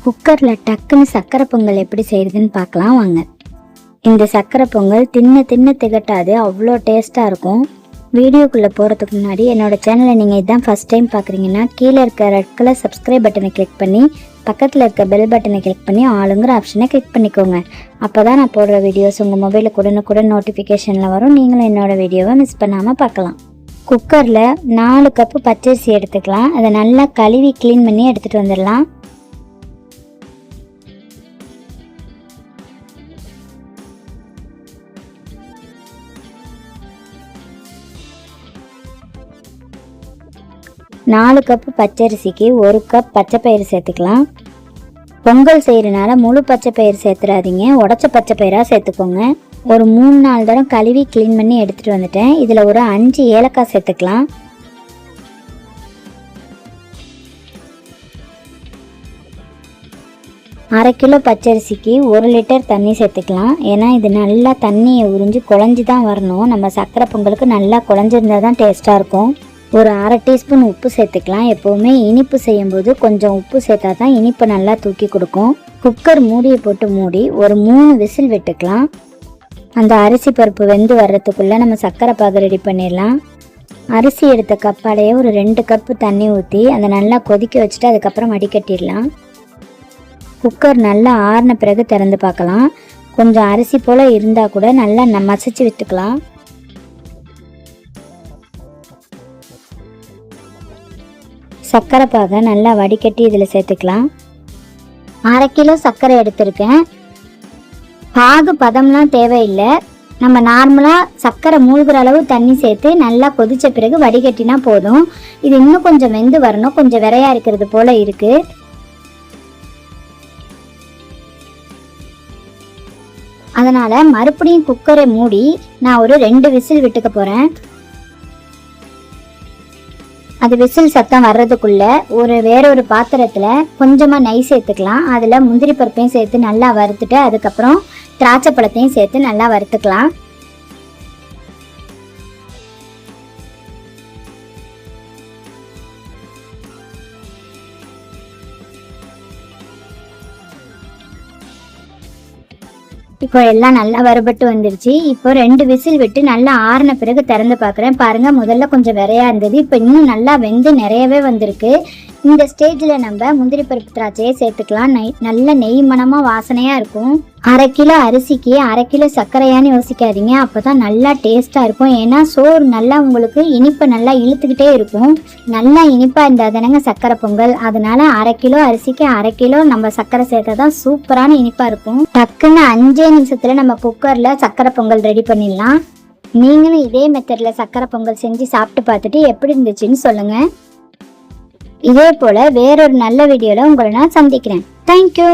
குக்கரில் டக்குன்னு சக்கரை பொங்கல் எப்படி செய்கிறதுன்னு பார்க்கலாம் வாங்க. இந்த சக்கரை பொங்கல் தின்ன திகட்டாது, அவ்வளோ டேஸ்ட்டாக இருக்கும். வீடியோக்குள்ளே போகிறதுக்கு முன்னாடி என்னோடய சேனலை நீங்கள் இதான் ஃபஸ்ட் டைம் பார்க்குறீங்கன்னா கீழே இருக்க ரெட் கலர் சப்ஸ்கிரைப் பட்டனை கிளிக் பண்ணி பக்கத்தில் இருக்க பெல் பட்டனை கிளிக் பண்ணி ஆளுங்கிற ஆப்ஷனை கிளிக் பண்ணிக்கோங்க. அப்போ தான் நான் போடுற வீடியோஸ் உங்கள் மொபைலுக்கு உடனுக்குடன் நோட்டிஃபிகேஷனில் வரும். நீங்களும் என்னோடய வீடியோவை மிஸ் பண்ணாமல் பார்க்கலாம். குக்கரில் 4 கப்பு பச்சரிசி எடுத்துக்கலாம். அதை நல்லா கழுவி க்ளீன் பண்ணி எடுத்துகிட்டு வந்துடலாம். நாலு கப்பு பச்சரிசிக்கு 1 கப் பச்சைப்பயிறு சேர்த்துக்கலாம். பொங்கல் செய்கிறனால முழு பச்சைப்பயிறு சேர்த்துறாதீங்க, உடச்ச பச்சைப்பயிராக சேர்த்துக்கோங்க. ஒரு 3-4 தரம் கழுவி க்ளீன் பண்ணி எடுத்துகிட்டு வந்துட்டேன். இதில் ஒரு 5 ஏலக்காய் சேர்த்துக்கலாம். அரை கிலோ பச்சரிசிக்கு 1 லிட்டர் தண்ணி சேர்த்துக்கலாம். ஏன்னா இது நல்லா தண்ணியை உறிஞ்சி குழஞ்சி தான் வரணும். நம்ம சக்கரை பொங்கலுக்கு நல்லா குழஞ்சிருந்தால் தான் டேஸ்ட்டாக இருக்கும். ஒரு அரை டீஸ்பூன் உப்பு சேர்த்துக்கலாம். எப்போவுமே இனிப்பு செய்யும்போது கொஞ்சம் உப்பு சேர்த்தா தான் இனிப்பை நல்லா தூக்கி கொடுக்கும். குக்கர் மூடியை போட்டு மூடி ஒரு 3 விசில் விட்டுக்கலாம். அந்த அரிசி பருப்பு வெந்து வர்றதுக்குள்ளே நம்ம சர்க்கரை பாகு ரெடி பண்ணிடலாம். அரிசி எடுத்த கப்பாலேயே ஒரு 2 கப்பு தண்ணி ஊற்றி அதை நல்லா கொதிக்க வச்சுட்டு அதுக்கப்புறம் வடிகட்டிடலாம். குக்கர் நல்லா ஆறின பிறகு திறந்து பார்க்கலாம். கொஞ்சம் அரிசி போல் இருந்தால் கூட நல்லா மசிச்சு விட்டுக்கலாம். சர்க்கரை பாகை நல்லா வடிகட்டி இதில் சேர்த்துக்கலாம். அரை கிலோ சர்க்கரை எடுத்திருக்கேன். பாகு பதம்லாம் தேவையில்லை. நம்ம நார்மலாக சர்க்கரை மூழ்கிற அளவு தண்ணி சேர்த்து நல்லா கொதித்த பிறகு வடிகட்டினா போதும். இது இன்னும் கொஞ்சம் வெந்து வரணும், கொஞ்சம் விரையா இருக்கிறது போல் இருக்குது. அதனால் மறுபடியும் குக்கரை மூடி நான் ஒரு 2 விசில் விட்டுக்க போகிறேன். அது விசில் சத்தம் வர்றதுக்குள்ள வேறொரு பாத்திரத்தில் கொஞ்சமாக நெய் சேர்த்துக்கலாம். அதில் முந்திரி பருப்பையும் சேர்த்து நல்லா வறுத்துட்டு அதுக்கப்புறம் திராட்சை பழத்தையும் சேர்த்து நல்லா வறுத்துக்கலாம். இப்போ எல்லாம் நல்லா வறுபட்டு வந்துருச்சு. இப்போ 2 விசில் விட்டு நல்லா ஆறின பிறகு திறந்து பார்க்குறேன். பாருங்கள், முதல்ல கொஞ்சம் விரையா இருந்தது, இப்போ இன்னும் நல்லா வெந்து நிறையவே வந்திருக்கு. இந்த ஸ்டேஜில் நம்ம முந்திரி பருப்பு திராட்சையை சேர்த்துக்கலாம். நல்ல நெய் மணமாக வாசனையாக இருக்கும். அரை கிலோ அரிசிக்கு அரை கிலோ சர்க்கரையான்னு யோசிக்காதீங்க, அப்போ தான் நல்லா டேஸ்ட்டாக இருக்கும். ஏன்னா சோறு நல்லா உங்களுக்கு இனிப்பை நல்லா இழுத்துக்கிட்டே இருக்கும். நல்லா இனிப்பாக இருந்தால் தானேங்க சர்க்கரை பொங்கல். அதனால அரை கிலோ அரிசிக்கு அரை கிலோ நம்ம சர்க்கரை சேர்த்தா தான் சூப்பரான இனிப்பாக இருக்கும். டக்குன்னு 5 நிமிஷத்தில் நம்ம குக்கரில் சர்க்கரை பொங்கல் ரெடி பண்ணிடலாம். நீங்களும் இதே மெத்தடில் சர்க்கரை பொங்கல் செஞ்சு சாப்பிட்டு பார்த்துட்டு எப்படி இருந்துச்சுன்னு சொல்லுங்கள். இதே போல் வேறொரு நல்ல வீடியோவில் உங்களை நான் சந்திக்கிறேன். தேங்க்யூ.